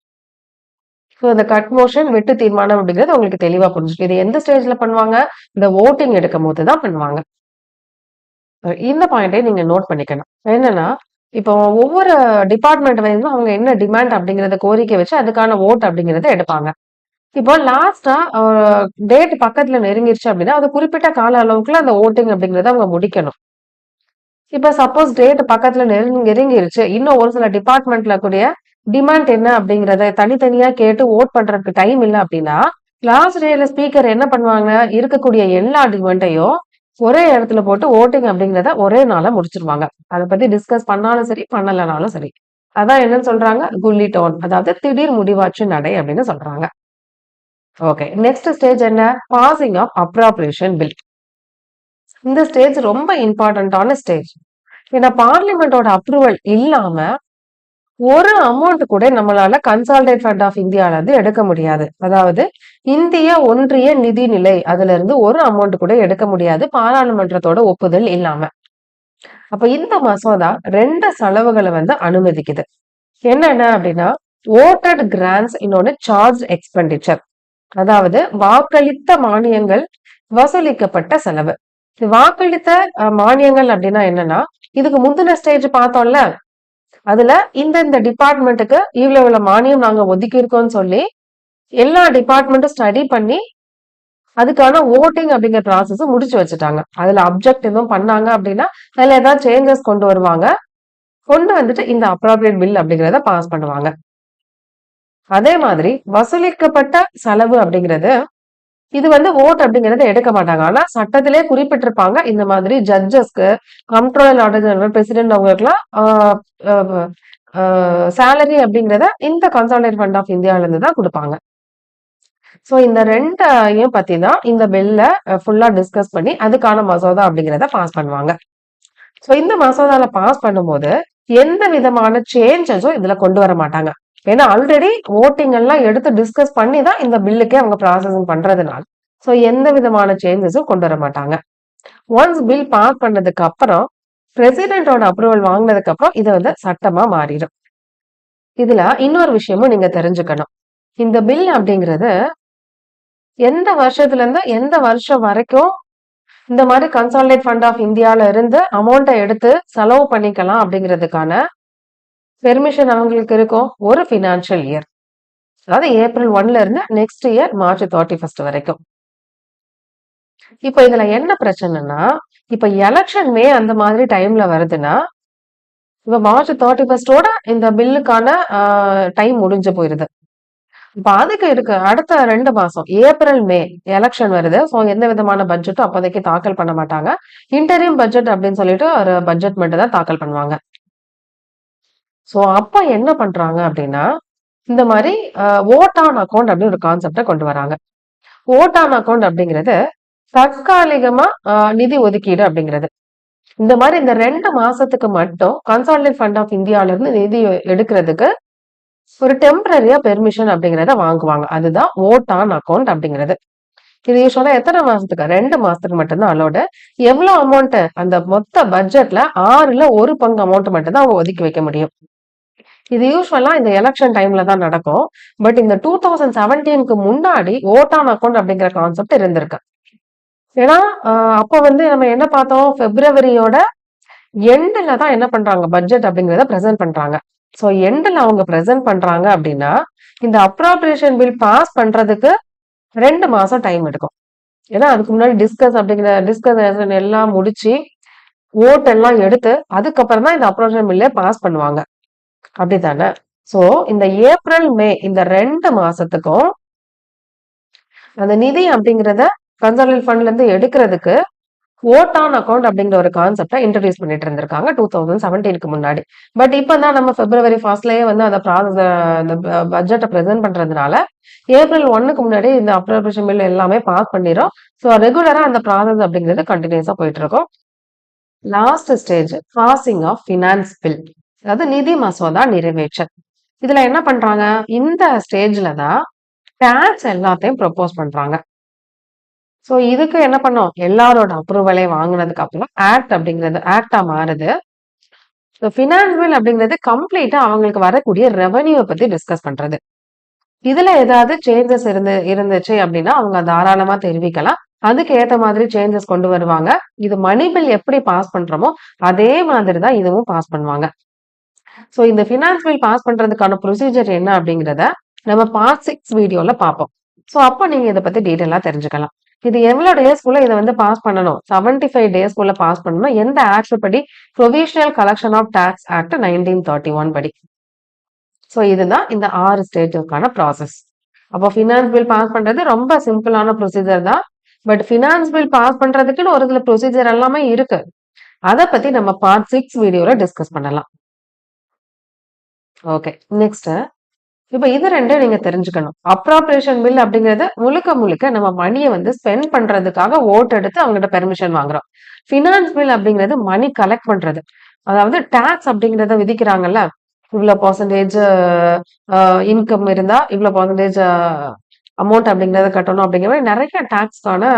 ஸோ இந்த கட் மோஷன் வெட்டு தீர்மானம் அப்படிங்கிறது உங்களுக்கு தெளிவா புரிஞ்சுருக்கு. இது எந்த ஸ்டேஜ்ல பண்ணுவாங்க, இந்த ஓட்டிங் எடுக்கும் போது தான் பண்ணுவாங்க. இந்த பாயிண்டை நீங்க நோட் பண்ணிக்கணும். என்னன்னா இப்போ ஒவ்வொரு டிபார்ட்மெண்ட் வைஸும் அவங்க என்ன டிமாண்ட் அப்படிங்கறத கோரிக்கை வச்சு அதுக்கான ஓட் அப்படிங்கறத எடுப்பாங்க. இப்போ லாஸ்டா டேட் பக்கத்துல நெருங்கிருச்சு அப்படின்னா அது குறிப்பிட்ட கால அளவுக்குள்ள அந்த ஓட்டிங் அப்படிங்கறத அவங்க முடிக்கணும். இப்ப சப்போஸ் டேட் பக்கத்துல நெருங்கிருச்சு, இன்னும் ஒரு சில டிபார்ட்மெண்ட்ல கூடிய டிமாண்ட் என்ன அப்படிங்கறத தனித்தனியா கேட்டு ஓட் பண்றதுக்கு டைம் இல்லை அப்படின்னா லாஸ்ட் டேல ஸ்பீக்கர் என்ன பண்ணுவாங்க, இருக்கக்கூடிய எல்லா டிமாண்டையும் ஒரே இடத்துல போட்டு ஓட்டிங் அப்படிங்கிறத ஒரே நாளா முடிச்சிருவாங்க. அதை பத்தி டிஸ்கஸ் பண்ணாலும் சரி பண்ணலனாலும் சரி. அதான் என்னன்னு சொல்றாங்க, குல்லி டோன், அதாவது திடீர் முடிவாச்சு நடை அப்படின்னு சொல்றாங்க. ஓகே, நெக்ஸ்ட் ஸ்டேஜ் என்ன, பாசிங் ஆஃப் அப்ராப்ரியேஷன் பில். இந்த ஸ்டேஜ் ரொம்ப இம்பார்ட்டன்டான ஸ்டேஜ். ஏன்னா பார்லிமெண்டோட அப்ரூவல் இல்லாம ஒரு அமௌண்ட் கூட நம்மளால கன்சாலிடேட் ஃபண்ட் ஆஃப் இந்தியால இருந்து எடுக்க முடியாது. அதாவது இந்திய ஒன்றிய நிதிநிலை அதுல இருந்து ஒரு அமௌண்ட் கூட எடுக்க முடியாது பாராளுமன்றத்தோட ஒப்புதல் இல்லாம. அப்ப இந்த மசோதா 2 செலவுகளை அனுமதிக்குது. என்னென்ன அப்படின்னா ஓட்டட் கிராண்ட்ஸ், இன்னொன்னு சார்ஜ் எக்ஸ்பெண்டிச்சர். அதாவது வாக்களித்த மானியங்கள் வசூலிக்கப்பட்ட செலவு. வாக்களித்த மானியங்கள் அப்படின்னா என்னன்னா, இதுக்கு முந்தின ஸ்டேஜ் பார்த்தோம்ல, அதுல இந்த டிபார்ட்மெண்ட்டுக்கு இவ்வளவு மானியம் நாங்க ஒதுக்கி இருக்கோம்னு சொல்லி எல்லா டிபார்ட்மெண்ட்டும் ஸ்டடி பண்ணி அதுக்கான ஓட்டிங் அப்படிங்கிற ப்ராசஸ் முடிச்சு வச்சுட்டாங்க. அதுல அப்ஜெக்ட் எதுவும் பண்ணாங்க அப்படின்னா அதுல ஏதாவது சேஞ்சஸ் கொண்டு வருவாங்க. கொண்டு வந்துட்டு இந்த அப்ராப்ரியேட் பில் அப்படிங்கிறத பாஸ் பண்ணுவாங்க. அதே மாதிரி வசூலிக்கப்பட்ட செலவு அப்படிங்கிறது இது ஓட் அப்படிங்கறத எடுக்க மாட்டாங்க. ஆனா சட்டத்திலே குறிப்பிட்டிருப்பாங்க, இந்த மாதிரி ஜட்ஜஸ்க்கு, கம்ப்ட்ரோலர் ஆர்டர் பிரசிடென்ட் அவங்களுக்குலாம் சேலரி அப்படிங்கிறத இந்த கன்சாலிடேட் ஃபண்ட் ஆஃப் இந்தியால இருந்து தான் கொடுப்பாங்க. சோ இந்த 2ஐயும் பத்தி தான் இந்த பில்ல ஃபுல்லா டிஸ்கஸ் பண்ணி அதுக்கான மசோதா அப்படிங்கிறத பாஸ் பண்ணுவாங்க. சோ இந்த மசோதால பாஸ் பண்ணும்போது எந்த விதமான சேஞ்சஸும் இதுல கொண்டு வர மாட்டாங்க. ஏன்னா ஆல்ரெடி ஓட்டிங் எல்லாம் எடுத்து டிஸ்கஸ் பண்ணி தான் இந்த பில்லுக்கே அவங்க ப்ராசஸிங் பண்றதுனால சோ எந்த விதமான சேஞ்சஸும் கொண்டு வர மாட்டாங்க. ஒன்ஸ் பில் பாஸ் பண்ணதுக்கு அப்புறம் பிரசிடென்டோட அப்ரூவல் வாங்கினதுக்கு அப்புறம் இது சட்டமா மாறிடும். இதுல இன்னொரு விஷயமும் நீங்க தெரிஞ்சுக்கணும். இந்த பில் அப்படிங்கிறது எந்த வருஷத்துல இருந்து எந்த வருஷம் வரைக்கும் இந்த மாதிரி கன்சாலிடேட் ஃபண்ட் ஆஃப் இந்தியால இருந்து அமௌண்ட்டை எடுத்து செலவு பண்ணிக்கலாம் அப்படிங்கிறதுக்கான பெர்மிஷன் அவங்களுக்கு இருக்கும் ஒரு பினான்சியல் இயர். அதாவது April 1ல இருந்து நெக்ஸ்ட் இயர் March 31 வரைக்கும். இப்ப இதுல என்ன பிரச்சனைனா, இப்ப எலெக்ஷன் மே அந்த மாதிரி டைம்ல வருதுன்னா இப்ப March 31 இந்த பில்லுக்கான டைம் முடிஞ்சு போயிருது. இப்ப அதுக்கு இருக்கு அடுத்த 2 மாசம் ஏப்ரல் மே எலெக்ஷன் வருது. சோ எந்த விதமான பட்ஜெட்டும் அப்போதைக்கு தாக்கல் பண்ண மாட்டாங்க. இன்டரிம் பட்ஜெட் அப்படின்னு சொல்லிட்டு ஒரு பட்ஜெட் மட்டும் தான் தாக்கல் பண்ணுவாங்க. சோ அப்ப என்ன பண்றாங்க அப்படின்னா, இந்த மாதிரி ஓட் ஆன் அக்கௌண்ட் அப்படின்னு ஒரு கான்செப்டை கொண்டு வராங்க. ஓட் ஆன் அக்கௌண்ட் அப்படிங்கிறது தற்காலிகமா நிதி ஒதுக்கீடு அப்படிங்கிறது. இந்த மாதிரி இந்த 2 மாசத்துக்கு மட்டும் கன்சாலிடேட் ஃபண்ட் ஆஃப் இந்தியால இருந்து நிதி எடுக்கிறதுக்கு ஒரு டெம்பரரியா பெர்மிஷன் அப்படிங்கிறத வாங்குவாங்க. அதுதான் ஓட் ஆன் அக்கௌண்ட் அப்படிங்கிறது. இது யூஸ்வலா எத்தனை மாசத்துக்கு, 2 மாசத்துக்கு மட்டும்தான் அலோடு. எவ்வளவு அமௌண்ட், அந்த மொத்த பட்ஜெட்ல 6ல் 1 பங்கு அமௌண்ட் மட்டும் தான் அவங்க ஒதுக்கி வைக்க முடியும். இது யூஸ்வலா இந்த எலெக்ஷன் டைம்ல தான் நடக்கும். பட் இந்த 2017க்கு முன்னாடி ஓட் ஆன் அக்கௌண்ட் அப்படிங்கிற கான்செப்ட் இருந்திருக்கு. ஏன்னா அப்ப நம்ம என்ன பார்த்தோம், பிப்ரவரியோட எண்ட்ல தான் என்ன பண்றாங்க, பட்ஜெட் அப்படிங்கிறத பிரசன்ட் பண்றாங்க. சோ எண்ட்ல அவங்க பிரசன்ட் பண்றாங்க அப்படின்னா இந்த அப்ராப்ரியேஷன் பில் பாஸ் பண்றதுக்கு 2 மாசம் டைம் எடுக்கும். ஏன்னா அதுக்கு முன்னாடி டிஸ்கஷன் எல்லாம் முடிச்சு ஓட் எல்லாம் எடுத்து அதுக்கப்புறம் தான் இந்த அப்ராப்ரியேஷன் பில்லே பாஸ் பண்ணுவாங்க. அப்படித்தானே? சோ இந்த ஏப்ரல் மே இந்த 2 மாசத்துக்கும் அந்த நிதி அப்படிங்கிறத கன்சாலிடேட் ஃபண்ட்ல இருந்து எடுக்கிறதுக்கு ஓட் ஆன் அக்கௌண்ட் அப்படிங்கிற ஒரு கான்செப்டை இன்ட்ரடியூஸ் பண்ணிட்டு இருந்திருக்காங்க 2017க்கு முன்னாடி. பட் இப்பதான் நம்ம பிப்ரவரி ஃபர்ஸ்ட்லயே வந்து அந்த ப்ராசஸ் அந்த பட்ஜெட்டை பிரசென்ட் பண்றதுனால ஏப்ரல் 1க்கு முன்னாடி இந்த அப்ரோப்ரியேஷன் பில் எல்லாமே பாஸ் பண்ணிரும். ஸோ ரெகுலரா அந்த ப்ராசஸ் அப்படிங்கிறது கண்டினியூஸா போயிட்டு இருக்கும். Last stage passing of finance bill, அதாவது நிதி மசோதா நிறைவேற்றல். இதுல என்ன பண்றாங்க, இந்த ஸ்டேஜ்ல தான் டாக்ஸ் எல்லாத்தையும் ப்ரொபோஸ் பண்றாங்க. ஸோ இதுக்கு என்ன பண்ணோம், எல்லாரோட அப்ரூவலை வாங்கினதுக்கு அப்புறம் ஆக்ட் அப்படிங்கிறது ஆக்டா மாறுது. ஸோ ஃபினான்ஸ் பில் அப்படிங்கிறது கம்ப்ளீட்டா அவங்களுக்கு வரக்கூடிய ரெவன்யூ பத்தி டிஸ்கஸ் பண்றது. இதுல ஏதாவது சேஞ்சஸ் இருந்துச்சு அப்படின்னா அவங்க தாராளமா தெரிவிக்கலாம். அதுக்கு ஏத்த மாதிரி சேஞ்சஸ் கொண்டு வருவாங்க. இது மணி பில் எப்படி பாஸ் பண்றோமோ அதே மாதிரி தான் இதுவும் பாஸ் பண்ணுவாங்க. ஸோ இந்த ஃபினான்ஸ் பில் பாஸ் பண்றதுக்கான ப்ரொசீஜர் என்ன அப்படிங்கிறத நம்ம பார்ட் 6 வீடியோல பார்ப்போம். ஸோ அப்போ நீங்க இதை பத்தி டீட்டெயிலா தெரிஞ்சுக்கலாம். இது எவ்வளவு டேஸ்க்குள்ள இதை வந்து பாஸ் பண்ணணும், 75 டேஸ்க்குள்ள பாஸ் பண்ணணும். எந்த ஆக்ட் படி, provisional collection of tax act 1931 படி. ஸோ இதுதான் இந்த 6 ஸ்டேஜுக்கான ப்ராசஸ். அப்போ ஃபினான்ஸ் பில் பாஸ் பண்றது ரொம்ப சிம்பிளான ப்ரொசீஜர் தான். பட் ஃபினான்ஸ் பில் பாஸ் பண்றதுக்குன்னு ஒரு சில ப்ரொசீஜர் எல்லாமே இருக்கு. அதை பத்தி நம்ம பார்ட் 6 வீடியோல டிஸ்கஸ் பண்ணலாம். ஓகே, நெக்ஸ்ட் இப்ப இது ரெண்டும் நீங்க தெரிஞ்சுக்கணும். அப்ராப்ரியேஷன் பில் அப்படிங்கிறது முழுக்க முழுக்க நம்ம மணியை வந்து ஸ்பெண்ட் பண்றதுக்காக ஓட் எடுத்து அவங்ககிட்ட பெர்மிஷன் வாங்குறோம். ஃபினான்ஸ் பில் அப்படிங்கிறது மணி கலெக்ட் பண்றது. அதாவது டாக்ஸ் அப்படிங்கிறத விதிக்கிறாங்கல்ல, இவ்வளவு பர்சன்டேஜ் இன்கம் இருந்தா இவ்வளவு பர்சன்டேஜ் அமௌண்ட் அப்படிங்கறத கட்டணும் அப்படிங்கிற மாதிரி நிறைய டாக்ஸ்க்கான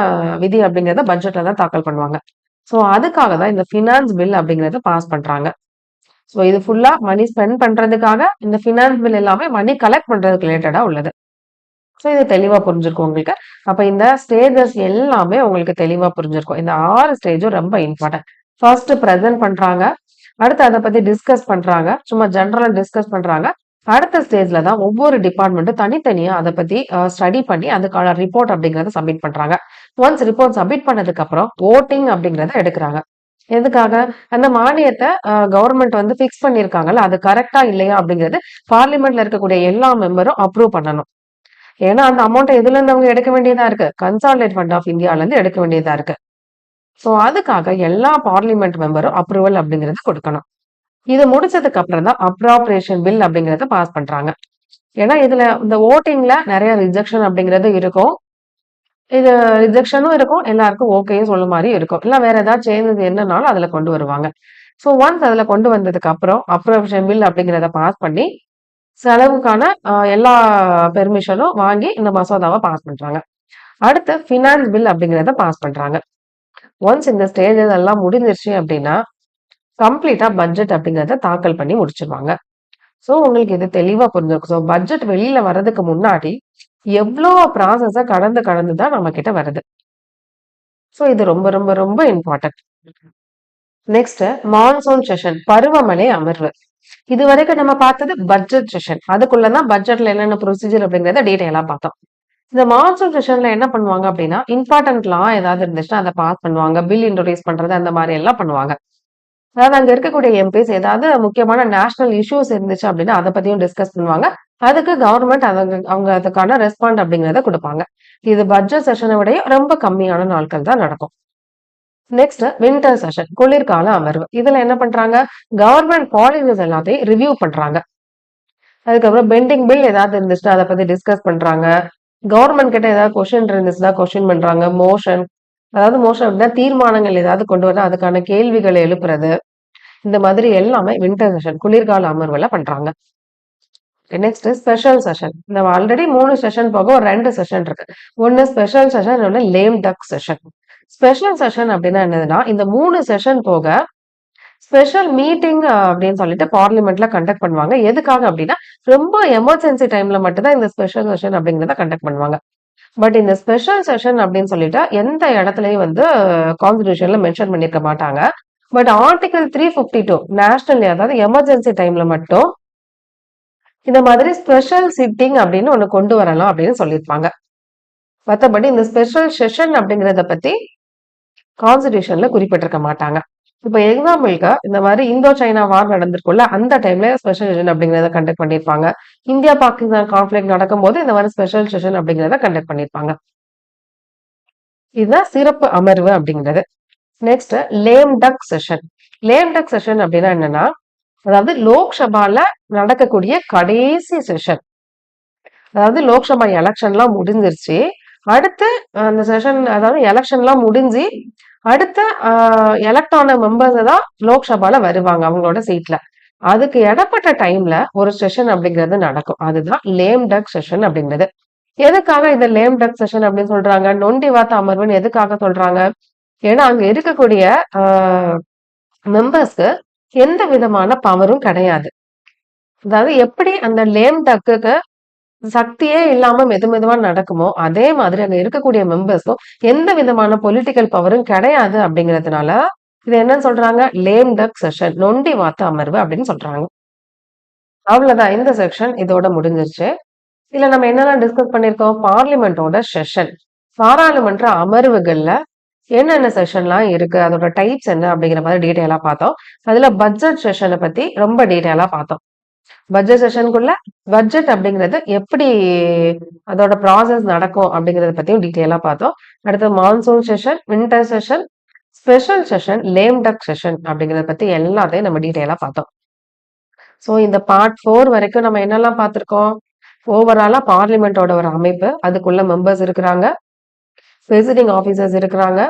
விதி அப்படிங்கறத பட்ஜெட்ல தான் தாக்கல் பண்ணுவாங்க. ஸோ அதுக்காக தான் இந்த ஃபினான்ஸ் பில் அப்படிங்கறத பாஸ் பண்றாங்க. ஸோ இது ஃபுல்லா மணி ஸ்பெண்ட் பண்றதுக்காக, இந்த ஃபினான்ஸ் பில் எல்லாமே மணி கலெக்ட் பண்றதுக்கு ரிலேட்டடா உள்ளது. ஸோ இது தெளிவா புரிஞ்சிருக்கும் உங்களுக்கு. அப்ப இந்த ஸ்டேஜஸ் எல்லாமே உங்களுக்கு தெளிவா புரிஞ்சிருக்கும். இந்த 6 ஸ்டேஜும் ரொம்ப இம்பார்ட்டன்ட். ஃபர்ஸ்ட் பிரசன்ட் பண்றாங்க, அடுத்து அதை பத்தி டிஸ்கஸ் பண்றாங்க, சும்மா ஜெனரலா டிஸ்கஸ் பண்றாங்க. அடுத்த ஸ்டேஜ்ல தான் ஒவ்வொரு டிபார்ட்மெண்ட்டும் தனித்தனியா அதை பத்தி ஸ்டடி பண்ணி அதுக்கான ரிப்போர்ட் அப்படிங்கறத சப்மிட் பண்றாங்க. ஒன்ஸ் ரிப்போர்ட் சப்மிட் பண்ணதுக்கு அப்புறம் ஓட்டிங் அப்படிங்கறத எடுக்கிறாங்க. எதுக்காக, அந்த மானியத்தை கவர்மெண்ட் வந்து பிக்ஸ் பண்ணிருக்காங்கல்ல, அது கரெக்டா இல்லையா அப்படிங்கிறது பார்லிமெண்ட்ல இருக்கக்கூடிய எல்லா மெம்பரும் அப்ரூவ் பண்ணணும். ஏன்னா அந்த அமௌண்ட் எதுல இருந்து அவங்க எடுக்க வேண்டியதா இருக்கு, கன்சாலிடேட் ஃபண்ட் ஆஃப் இந்தியால இருந்து எடுக்க வேண்டியதா இருக்கு. சோ அதுக்காக எல்லா பார்லிமெண்ட் மெம்பரும் அப்ரூவல் அப்படிங்கறது கொடுக்கணும். இது முடிச்சதுக்கு அப்புறம் தான் அப்ராப்ரியேஷன் பில் அப்படிங்கறத பாஸ் பண்றாங்க. ஏன்னா இதுல இந்த ஓட்டிங்ல நிறைய ரிஜெக்ஷன் அப்படிங்கிறது இருக்கும். இது ரிஜெக்ஷனும் இருக்கும், எல்லாருக்கும் ஓகேயும் சொல்ல மாதிரி இருக்கும். இல்ல வேற ஏதாவது சேஞ்சஸ் என்னன்னாலும் அதுல கொண்டு வருவாங்க. ஸோ ஒன்ஸ் அதுல கொண்டு வந்ததுக்கு அப்புறம் அப்ரூவேஷன் பில் அப்படிங்கிறத பாஸ் பண்ணி செலவுக்கான எல்லா பெர்மிஷனும் வாங்கி இந்த மசோதாவை பாஸ் பண்றாங்க. அடுத்து ஃபினான்ஸ் பில் அப்படிங்கிறத பாஸ் பண்றாங்க. ஒன்ஸ் இந்த ஸ்டேஜஸ் எல்லாம் முடிஞ்சிருச்சு அப்படின்னா கம்ப்ளீட்டா பட்ஜெட் அப்படிங்கிறத தாக்கல் பண்ணி முடிச்சிருவாங்க. ஸோ உங்களுக்கு இது தெளிவா புரிஞ்சிருக்கும். ஸோ பட்ஜெட் வெளியில வர்றதுக்கு முன்னாடி எவ்வளோ ப்ராசஸ கடந்து தான் நம்ம கிட்ட வருது. ஸோ இது ரொம்ப ரொம்ப ரொம்ப இம்பார்ட்டன்ட். நெக்ஸ்ட் மான்சூன் செஷன், பருவமழை அமர்வு. இது வரைக்கும் நம்ம பார்த்தது பட்ஜெட் செஷன். அதுக்குள்ளதான் பட்ஜெட்ல என்னென்ன ப்ரொசீஜர் அப்படிங்கறத டீடைலா பார்த்தோம். இந்த மான்சூன் செஷன்ல என்ன பண்ணுவாங்க அப்படின்னா, இம்பார்ட்டன்ட் லா ஏதாவது இருந்துச்சுன்னா அதை பாஸ் பண்ணுவாங்க, பில் இன்ட்ரோடியூஸ் பண்றது அந்த மாதிரி எல்லாம் பண்ணுவாங்க. அதாவது அங்க இருக்கக்கூடிய எம்பிஸ் ஏதாவது முக்கியமான நேஷனல் இஷ்யூஸ் இருந்துச்சு அப்படின்னா அதை பத்தியும் டிஸ்கஸ் பண்ணுவாங்க. அதுக்கு கவர்மெண்ட் அவங்க அதுக்கான ரெஸ்பாண்ட் அப்படிங்கறத கொடுப்பாங்க. இது பட்ஜெட் செஷனை விட ரொம்ப கம்மியான நாட்கள் தான் நடக்கும். நெக்ஸ்ட் வின்டர் செஷன், குளிர்கால அமர்வு. இதுல என்ன பண்றாங்க, கவர்மெண்ட் பாலிசிஸ் எல்லாத்தையும் ரிவ்யூ பண்றாங்க. அதுக்கப்புறம் பெண்டிங் பில் ஏதாவது இருந்துச்சுன்னா அதை பத்தி டிஸ்கஸ் பண்றாங்க. கவர்மெண்ட் கிட்ட ஏதாவது கொஸ்டின் இருந்துச்சுன்னா கொஸ்டின் பண்றாங்க. மோஷன், அதாவது மோஷன் அப்படின்னா தீர்மானங்கள் ஏதாவது கொண்டு வர அதுக்கான கேள்விகளை எழுப்புறது. இந்த மாதிரி எல்லாமே வின்டர் செஷன், குளிர்கால அமர்வுல பண்றாங்க. Next special session. நம்ம ஆல்ரெடி 3 செஷன் போக ஒரு 2 செஷன் இருக்கு. ஒன்னு ஸ்பெஷல் செஷன், இன்னொன்னு லேம் டக் செஷன். ஸ்பெஷல் செஷன் அப்படின்னா என்னதுன்னா, இந்த 3 செஷன் போக ஸ்பெஷல் மீட்டிங் அப்படின்னு சொல்லிட்டு பார்லிமெண்ட்ல கண்டக்ட் பண்ணுவாங்க. எதுக்காக அப்படின்னா, ரொம்ப எமர்ஜென்சி டைம்ல மட்டும்தான் இந்த ஸ்பெஷல் செஷன் அப்படிங்கிறத கண்டக்ட் பண்ணுவாங்க. பட் இந்த ஸ்பெஷல் செஷன் அப்படின்னு சொல்லிட்டு எந்த இடத்துலயும் வந்து கான்ஸ்டிடியூஷன்ல மென்ஷன் பண்ணிருக்க மாட்டாங்க. பட் ஆர்டிகல் 352 நேஷனல், அதாவது எமர்ஜென்சி டைம்ல மட்டும் இந்த மாதிரி ஸ்பெஷல் சிட்டிங் அப்படின்னு ஒண்ணு கொண்டு வரலாம் அப்படின்னு சொல்லியிருப்பாங்க. மற்றபடி இந்த ஸ்பெஷல் செஷன் அப்படிங்கறத பத்தி கான்ஸ்டிடியூஷன்ல குறிப்பிட்டிருக்க மாட்டாங்க. இப்ப எக்ஸாம்பிளுக்கு இந்த மாதிரி இந்தோ சைனா வார் நடந்திருக்குள்ள, அந்த டைம்ல ஸ்பெஷல் செஷன் அப்படிங்கறத கண்டக்ட் பண்ணிருப்பாங்க. இந்தியா பாகிஸ்தான் கான்ஃபிளிக் நடக்கும் போது இந்த மாதிரி ஸ்பெஷல் செஷன் அப்படிங்கறத கண்டக்ட் பண்ணிருப்பாங்க. இதுதான் சிறப்பு அமர்வு அப்படிங்கிறது. Next லேம் duck session. Lame duck session அப்படின்னா என்னன்னா, அதாவது லோக்சபால நடக்கக்கூடிய கடைசி செஷன். அதாவது லோக்சபா எலெக்ஷன்லாம் முடிஞ்சிருச்சு. அடுத்து அந்த செஷன், அதாவது எலெக்ஷன்லாம் முடிஞ்சு அடுத்த எலெக்ட் ஆன மெம்பர்ஸ் தான் லோக்சபால வருவாங்க அவங்களோட சீட்ல. அதுக்கு இடப்பட்ட டைம்ல ஒரு செஷன் அப்படிங்கிறது நடக்கும். அதுதான் லேம் டக் செஷன் அப்படிங்கிறது. எதுக்காக இந்த லேம் டக் செஷன் அப்படின்னு சொல்றாங்க? நொண்டி வாத்த அமர்வுன்னு எதுக்காக சொல்றாங்க? ஏன்னா அங்க இருக்கக்கூடிய மெம்பர்ஸ்க்கு எந்த விதமான பவரும் கிடையாது. அதாவது எப்படி அந்த லேம் டக்குக்கு சக்தியே இல்லாம மெதுவா நடக்குமோ, அதே மாதிரி அங்க இருக்கக்கூடிய மெம்பர்ஸும் எந்த விதமான பொலிட்டிக்கல் பவரும் கிடையாது அப்படிங்கிறதுனால, இது என்னன்னு சொல்றாங்க? லேம் டக் செஷன். நொண்டி வாத்து அமர்வு அப்படின்னு சொல்றாங்க. அவ்வளவுதான். இந்த செக்ஷன் இதோட முடிஞ்சிருச்சு. இதுல நம்ம என்னெல்லாம் டிஸ்கஸ் பண்ணிருக்கோம்? பார்லிமெண்டோட செஷன். பாராளுமன்ற அமர்வுகள்ல என்னென்ன செஷன்லாம் இருக்கு, அதோட டைப்ஸ் என்ன அப்படிங்கிற மாதிரி டீட்டெயிலா பார்த்தோம். அதுல பட்ஜெட் செஷனை பத்தி ரொம்ப டீட்டெயிலா பார்த்தோம். பட்ஜெட் செஷனுக்குள்ள பட்ஜெட் அப்படிங்கிறது எப்படி அதோட ப்ராசஸ் நடக்கும் அப்படிங்கறத பத்தியும் டீட்டெயிலா பார்த்தோம். அடுத்து monsoon session, winter session, special session, lame duck session அப்படிங்கறத பத்தி எல்லாத்தையும் நம்ம டீட்டெயிலா பார்த்தோம். சோ இந்த பார்ட் 4 வரைக்கும் நம்ம என்னெல்லாம் பார்த்திருக்கோம்? ஓவராலா பார்லிமெண்டோட ஒரு அமைப்பு, அதுக்குள்ள மெம்பர்ஸ் இருக்கிறாங்க, விசிட்டிங் ஆபீசர்ஸ் இருக்கிறாங்க,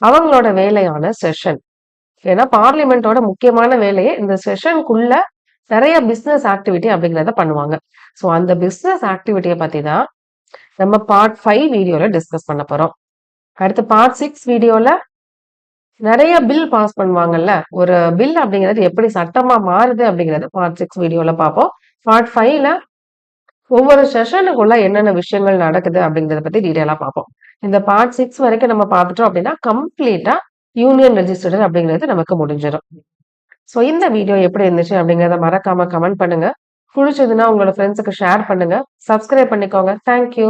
அவங்களோட வேலையான செஷன். ஏன்னா பார்லிமெண்டோட முக்கியமான வேலையே இந்த செஷனுக்குள்ள நிறைய பிசினஸ் ஆக்டிவிட்டி அப்படிங்கிறத பண்ணுவாங்க. ஸோ அந்த பிசினஸ் ஆக்டிவிட்டியை பத்தி தான் நம்ம பார்ட் 5 வீடியோல டிஸ்கஸ் பண்ண போறோம். அடுத்து பார்ட் 6 வீடியோல நிறைய பில் பாஸ் பண்ணுவாங்கல்ல, ஒரு பில் அப்படிங்கிறது எப்படி சட்டமா மாறுது அப்படிங்கறது பார்ட் 6 வீடியோல பார்ப்போம். பார்ட் 5ல ஒவ்வொரு செஷனுக்குள்ள என்னென்ன விஷயங்கள் நடக்குது அப்படிங்கறத பத்தி டீடைலா பார்ப்போம். இந்த பார்ட் 6 வரைக்கும் நம்ம பார்த்துட்டோம் அப்படின்னா கம்ப்ளீட்டா யூனியன் ரெஜிஸ்டர் அப்படிங்கிறது நமக்கு முடிஞ்சிடும். ஸோ இந்த வீடியோ எப்படி இருந்துச்சு அப்படிங்கிறத மறக்காம கமெண்ட் பண்ணுங்க. பிடிச்சதுன்னா உங்களோட ஃப்ரெண்ட்ஸுக்கு ஷேர் பண்ணுங்க. சப்ஸ்கிரைப் பண்ணிக்கோங்க. தேங்க்யூ.